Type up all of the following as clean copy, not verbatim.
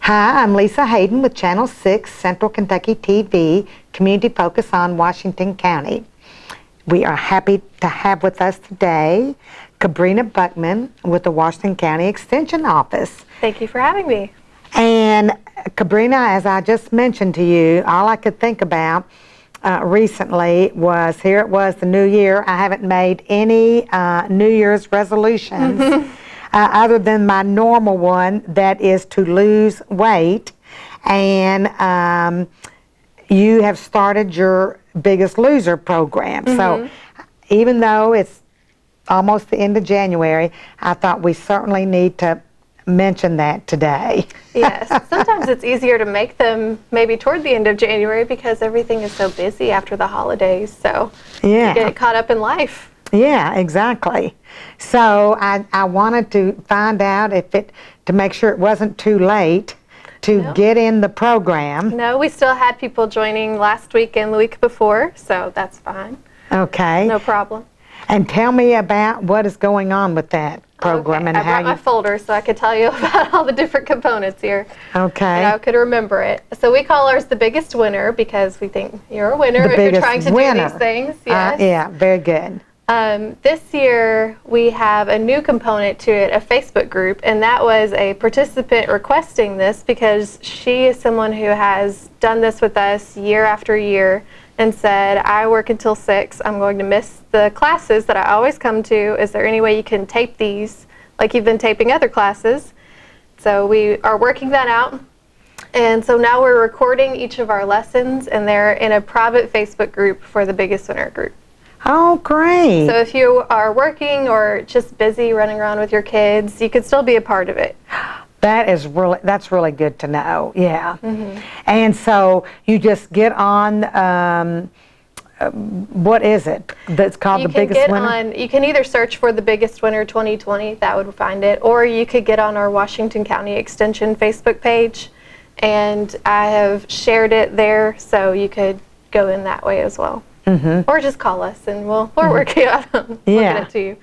Hi, I'm Lisa Hayden with Channel 6 Central Kentucky TV, community focus on Washington County. We are happy to have with us today Cabrina Buckman with the Washington County Extension Office. Thank you for having me. And Cabrina, as I just mentioned to you, all I could think about recently was, here it was, the new year. I haven't made any New Year's resolutions other than my normal one, that is to lose weight. And you have started your Biggest Loser program. So even though it's almost the end of January, I thought we certainly need to mention that today. Yes, sometimes it's easier to make them maybe toward the end of January because everything is so busy after the holidays, so you get caught up in life. Yeah, exactly. So I wanted to find out to make sure it wasn't too late to get in the program. No, we still had people joining last week and the week before, so that's fine. Okay. No problem. And tell me about what is going on with that program and I how brought my folder so I could tell you about all the different components here. Okay. And I could remember it. So we call ours the biggest winner because we think you're a winner if you're trying to do these things. Yes. Yeah, very good. This year we have a new component to it, a Facebook group, and that was a participant requesting this because she is someone who has done this with us year after year and said, I work until 6, I'm going to miss the classes that I always come to. Is there any way you can tape these like you've been taping other classes? So we are working that out. And so now we're recording each of our lessons, and they're in a private Facebook group for the Biggest Winner group. Oh, great. So if you are working or just busy running around with your kids, you could still be a part of it. That's really good to know. Yeah. And so you just get on, what is it that's called the Biggest Winner? You can either search for the Biggest Winner 2020, that would find it, or you could get on our Washington County Extension Facebook page, and I have shared it there, so you could go in that way as well. Or just call us and we're working on looking it to you.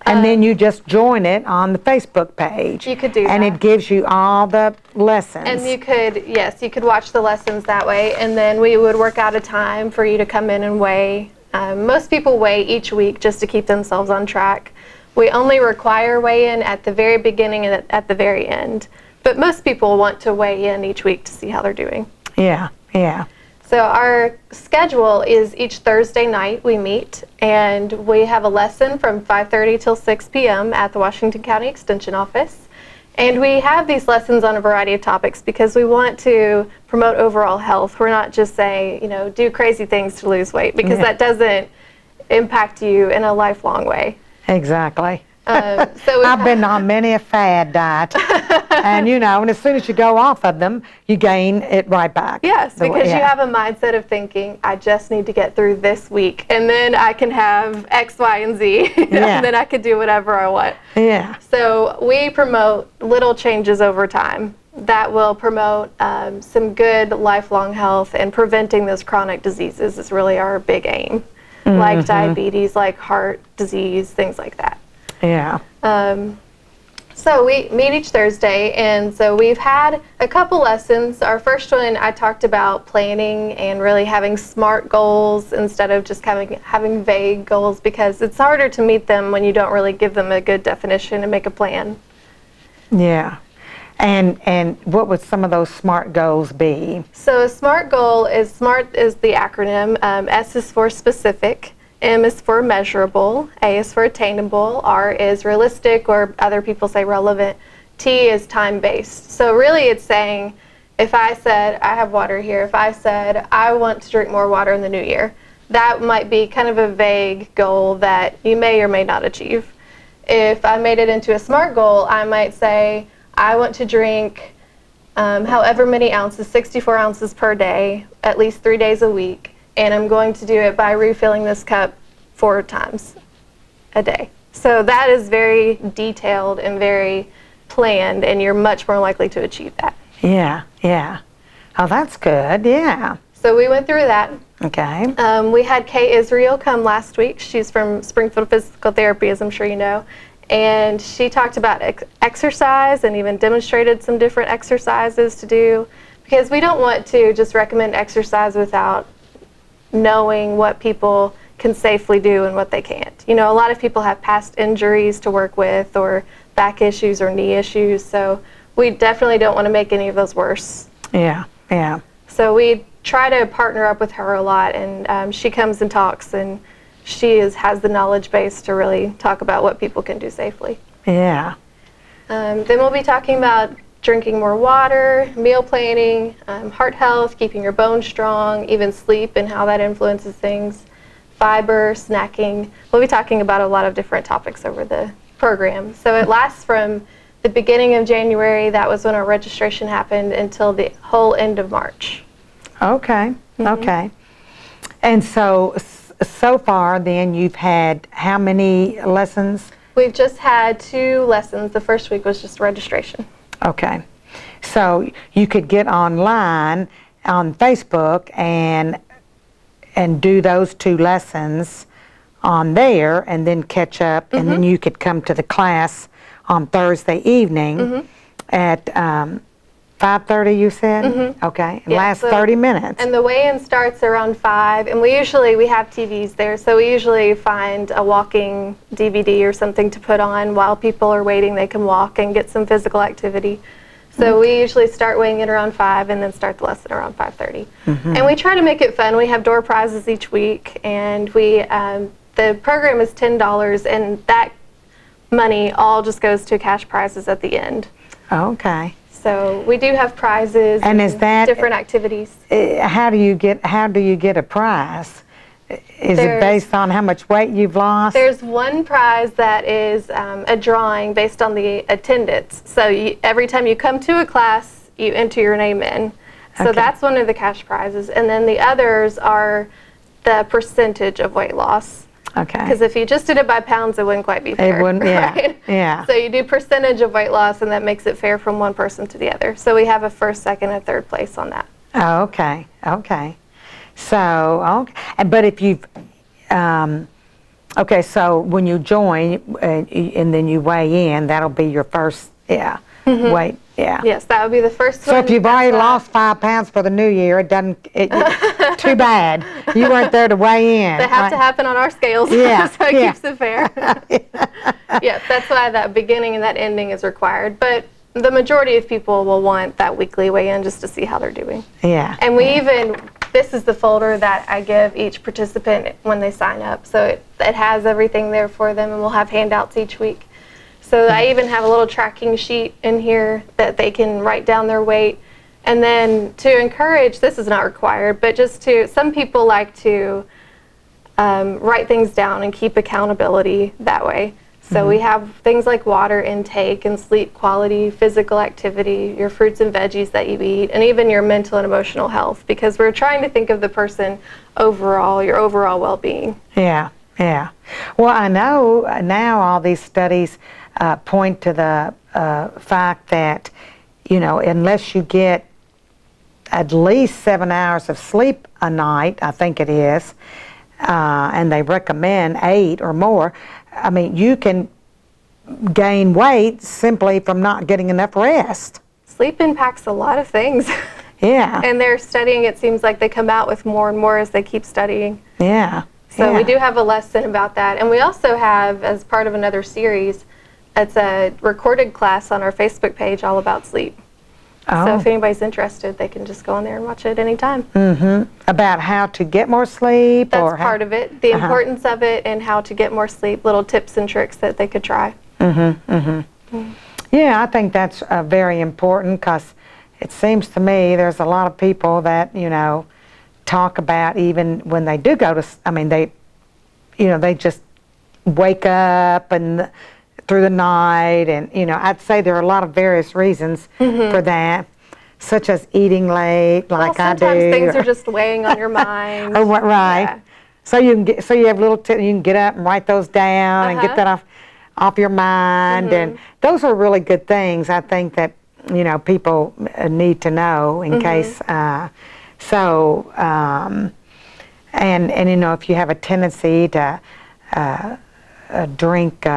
And then you just join it on the Facebook page. You could do that. And it gives you all the lessons. And you could, yes, you could watch the lessons that way, and then we would work out a time for you to come in and weigh. Most people weigh each week just to keep themselves on track. We only require weigh-in at the very beginning and at the very end. But most people want to weigh in each week to see how they're doing. Yeah, yeah. So our schedule is each Thursday night we meet, and we have a lesson from 5:30 till 6 p.m. at the Washington County Extension Office. And we have these lessons on a variety of topics because we want to promote overall health. We're not just saying, do crazy things to lose weight, because that doesn't impact you in a lifelong way. Exactly. So I've been on many a fad diet, and and as soon as you go off of them, you gain it right back. Yes, because you have a mindset of thinking, I just need to get through this week, and then I can have X, Y, and Z, and then I can do whatever I want. Yeah. So we promote little changes over time that will promote some good lifelong health, and preventing those chronic diseases is really our big aim, like diabetes, like heart disease, things like that. Yeah. So we meet each Thursday, and so we've had a couple lessons. Our first one, I talked about planning and really having SMART goals instead of just having vague goals, because it's harder to meet them when you don't really give them a good definition and make a plan. Yeah. And what would some of those SMART goals be? So a SMART goal is, SMART is the acronym. S is for specific. M is for measurable, A is for attainable, R is realistic, or other people say relevant, T is time-based. So really it's saying, if I said, I have water here, if I said, I want to drink more water in the new year, that might be kind of a vague goal that you may or may not achieve. If I made it into a SMART goal, I might say, I want to drink however many ounces, 64 ounces per day, at least 3 days a week. And I'm going to do it by refilling this cup 4 times a day. So that is very detailed and very planned, and you're much more likely to achieve that. Yeah, yeah. Oh, that's good, yeah. So we went through that. Okay. We had Kay Israel come last week. She's from Springfield Physical Therapy, as I'm sure you know. And she talked about exercise and even demonstrated some different exercises to do, because we don't want to just recommend exercise without knowing what people can safely do and what they can't. You know, a lot of people have past injuries to work with, or back issues or knee issues, so we definitely don't want to make any of those worse. Yeah, yeah. So we try to partner up with her a lot, and she comes and talks, and she has the knowledge base to really talk about what people can do safely. Yeah. Then we'll be talking about drinking more water, meal planning, heart health, keeping your bones strong, even sleep and how that influences things, fiber, snacking. We'll be talking about a lot of different topics over the program. So it lasts from the beginning of January, that was when our registration happened, until the whole end of March. Okay, okay. And so far then you've had how many lessons? We've just had 2 lessons. The first week was just registration. Okay. So you could get online on Facebook and do those 2 lessons on there, and then catch up, and then you could come to the class on Thursday evening at 5:30, you said? Okay. It lasts 30 minutes. And the weigh-in starts around 5, and we have TVs there, so we usually find a walking DVD or something to put on while people are waiting. They can walk and get some physical activity. So we usually start weighing in around 5 and then start the lesson around 5:30. And we try to make it fun. We have door prizes each week, and the program is $10, and that money all just goes to cash prizes at the end. Okay. So we do have prizes and is that different activities. How do you get a prize? Is it based on how much weight you've lost? There's one prize that is a drawing based on the attendance. So every time you come to a class, you enter your name in. So that's one of the cash prizes. And then the others are the percentage of weight loss. Okay. Because if you just did it by pounds, it wouldn't quite be fair. It wouldn't, yeah, right? yeah. So you do percentage of weight loss, and that makes it fair from one person to the other. So we have a first, second, and third place on that. Oh, okay, okay. So, okay, but if you've, okay, so when you join and then you weigh in, that'll be your first, weight, yeah. Yes, that would be the first one. So if you've already lost 5 pounds for the new year, too bad. You weren't there to weigh in. They have to happen on our scales, yeah, so it keeps it fair. Yeah, that's why that beginning and that ending is required. But the majority of people will want that weekly weigh-in just to see how they're doing. Yeah. And we this is the folder that I give each participant when they sign up. So it has everything there for them, and we'll have handouts each week. So I even have a little tracking sheet in here that they can write down their weight. And then to encourage, this is not required, but some people like to write things down and keep accountability that way. So we have things like water intake and sleep quality, physical activity, your fruits and veggies that you eat, and even your mental and emotional health, because we're trying to think of the person overall, your overall well-being. Yeah, yeah. Well, I know now all these studies point to the fact that, unless you get at least 7 hours of sleep a night, I think it is, and they recommend 8 or more, I mean, you can gain weight simply from not getting enough rest. Sleep impacts a lot of things. Yeah. And they're studying, it seems like they come out with more and more as they keep studying. Yeah. So we do have a lesson about that. And we also have, as part of another series, it's a recorded class on our Facebook page all about sleep. Oh. So if anybody's interested, they can just go on there and watch it anytime. About how to get more sleep? That's part of it. The importance of it and how to get more sleep, little tips and tricks that they could try. Yeah, I think that's very important, because it seems to me there's a lot of people that, talk about, even when they do go to, they just wake up and through the night, and I'd say there are a lot of various reasons for that, such as eating late, like I do. Sometimes things are just weighing on your mind. Oh, right. Yeah. So you have little you can get up and write those down and get that off your mind, and those are really good things. I think that people need to know in case. And if you have a tendency to drink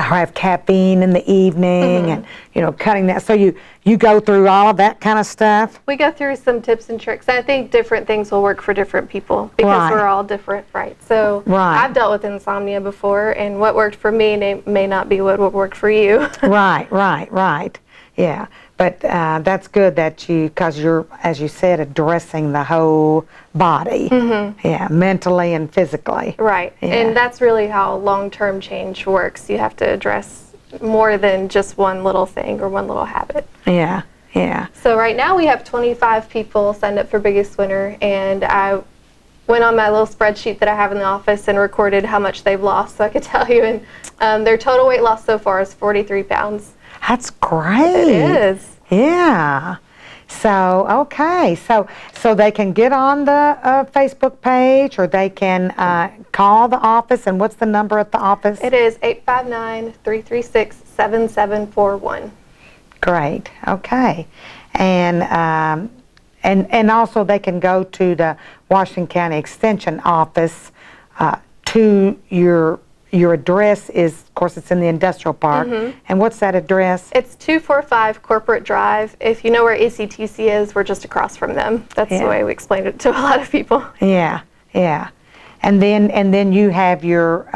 have caffeine in the evening, and cutting that. So you go through all of that kind of stuff. We go through some tips and tricks. I think different things will work for different people because we're all different, right? So I've dealt with insomnia before, and what worked for me may not be what will work for you. Right. Yeah, but that's good that because you're, as you said, addressing the whole body. Yeah, mentally and physically. Right, and that's really how long-term change works. You have to address more than just one little thing or one little habit. Yeah. So right now we have 25 people signed up for Biggest Winner, and I went on my little spreadsheet that I have in the office and recorded how much they've lost so I could tell you. And their total weight loss so far is 43 pounds. That's great. It is. Yeah. So, okay. So they can get on the Facebook page, or they can call the office. And what's the number at the office? It is 859-336-7741. Great. Okay. And also they can go to the Washington County Extension office. To your address is, of course, it's in the industrial park. And what's that address? It's 245 Corporate Drive. If you know where ACTC is, we're just across from them. That's the way we explained it to a lot of people. Yeah. And then you have you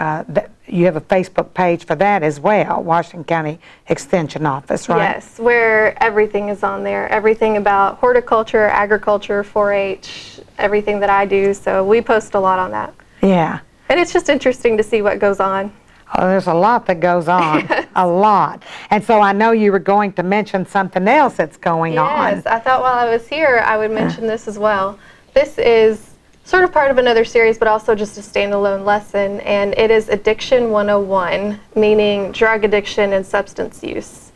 have a Facebook page for that as well, Washington County Extension Office, right? Yes, where everything is on there. Everything about horticulture, agriculture, 4-H, everything that I do. So we post a lot on that. Yeah. And it's just interesting to see what goes on. Oh, there's a lot that goes on. A lot. And so I know you were going to mention something else that's going on. Yes, I thought while I was here I would mention this as well. This is sort of part of another series, but also just a standalone lesson, and it is Addiction 101, meaning drug addiction and substance use.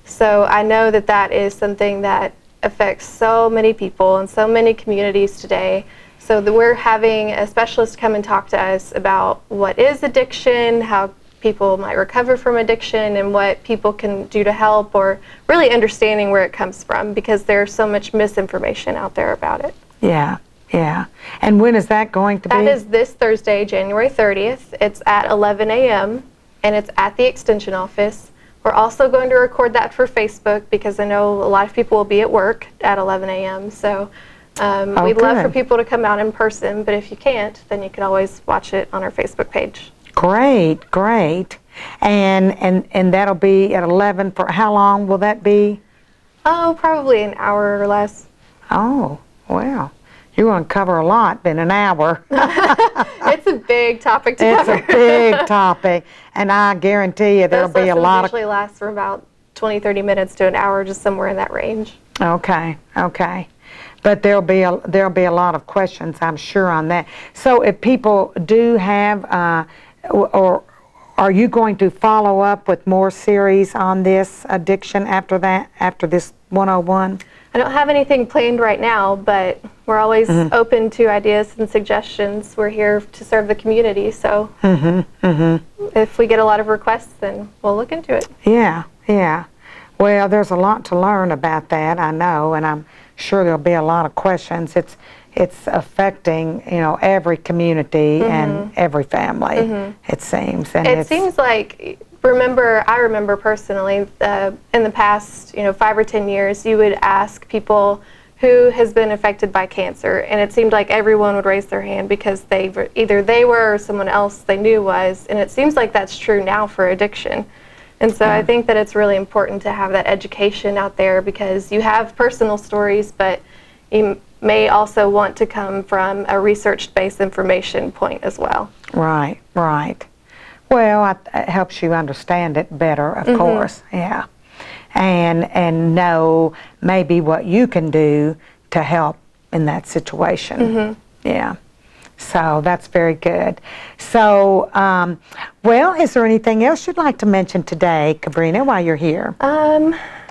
So I know that that is something that affects so many people and so many communities today. So we're having a specialist come and talk to us about what is addiction, how people might recover from addiction, and what people can do to help, or really understanding where it comes from, because there's so much misinformation out there about it. Yeah. And when is that going to be? That is this Thursday, January 30th. It's at 11 a.m. and it's at the Extension office. We're also going to record that for Facebook, because I know a lot of people will be at work at 11 a.m. So we'd love for people to come out in person, but if you can't, then you can always watch it on our Facebook page. Great. And that'll be at 11 for how long will that be? Oh, probably an hour or less. Oh, well, you're going to cover a lot in an hour. It's a big topic to cover. It's a big topic, and I guarantee you there'll be a lot of... Those usually last for about 20-30 minutes to an hour, just somewhere in that range. Okay. But there'll be a lot of questions, I'm sure, on that. So if people do have, or are you going to follow up with more series on this addiction after this 101? I don't have anything planned right now, but we're always open to ideas and suggestions. We're here to serve the community, so if we get a lot of requests, then we'll look into it. Yeah. Well, there's a lot to learn about that, I know, and I'm sure there'll be a lot of questions. It's affecting, every community and every family, it seems. And it seems like, I remember personally, in the past, 5 or 10 years, you would ask people who has been affected by cancer, and it seemed like everyone would raise their hand because either they were or someone else they knew was, and it seems like that's true now for addiction. And so I think that it's really important to have that education out there, because you have personal stories, but you may also want to come from a research-based information point as well. Right. Well, it helps you understand it better, of course, yeah. And know maybe what you can do to help in that situation. Yeah. So that's very good. So, well, is there anything else you'd like to mention today, Cabrina, while you're here?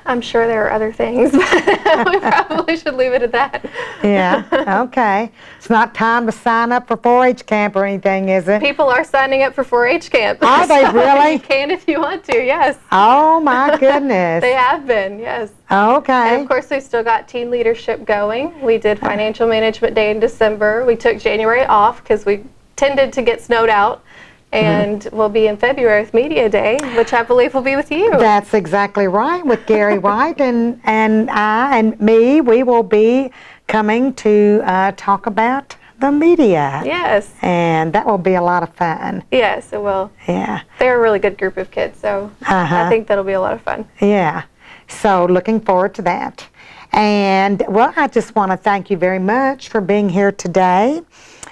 I'm sure there are other things, but we probably should leave it at that. Yeah, okay. It's not time to sign up for 4-H camp or anything, is it? People are signing up for 4-H camp. Are they really? You can if you want to, yes. Oh, my goodness. They have been, yes. Okay. And of course, we've still got teen leadership going. We did Financial Management Day in December. We took January off because we tended to get snowed out. and we'll be in February with Media Day, which I believe will be with you. That's exactly right, with Gary White and I and me. We will be coming to talk about the media. Yes. And that will be a lot of fun. Yes, it will. Yeah. They're a really good group of kids, so I think that'll be a lot of fun. Yeah. So looking forward to that. And, well, I just want to thank you very much for being here today.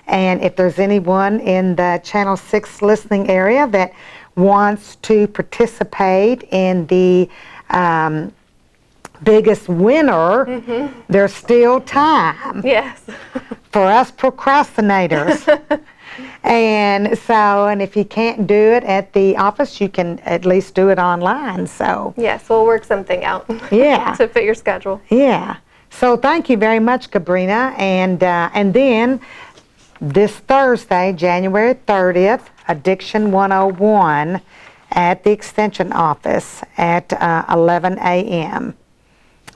And if there's anyone in the Channel 6 listening area that wants to participate in the biggest winner, there's still time. Yes. For us procrastinators. And so, and if you can't do it at the office, you can at least do it online. So yes, we'll work something out. Yeah. To fit your schedule. Yeah. So thank you very much, Cabrina. And then this Thursday, January 30th, Addiction 101 at the Extension office at 11 a.m.,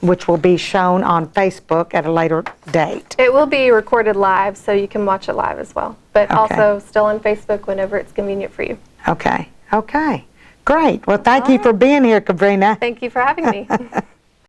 which will be shown on Facebook at a later date. It will be recorded live, so you can watch it live as well, but also still on Facebook whenever it's convenient for you. Okay. Okay. Great. Well, thank you for being here, Cabrina. Thank you for having me.